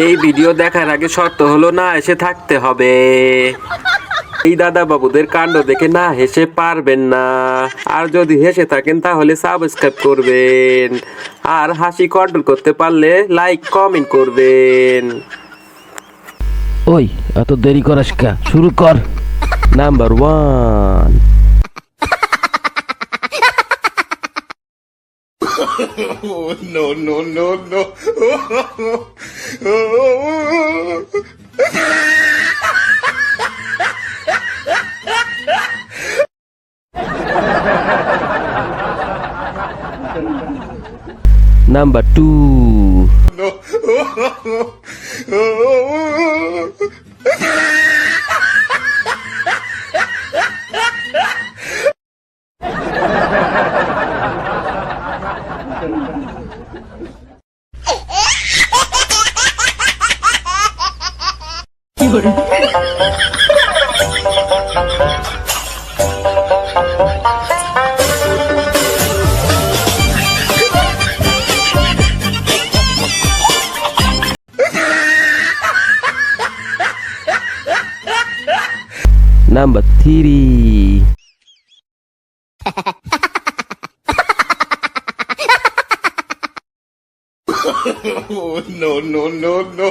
এই ভিডিও দেখার আগে শর্ত হলো না এসে থাকতে হবে। এই দাদা বাবুদের কাণ্ড দেখে না হেসে পারবেন না। আর যদি হেসে থাকেন তাহলে সাবস্ক্রাইব করবেন। আর হাসি কন্ট্রোল করতে পারলে লাইক কমেন্ট করবেন। ওই এত দেরি করাস কা, শুরু কর। নাম্বার 1। নাম্বার 2। নাম্বার 3। No.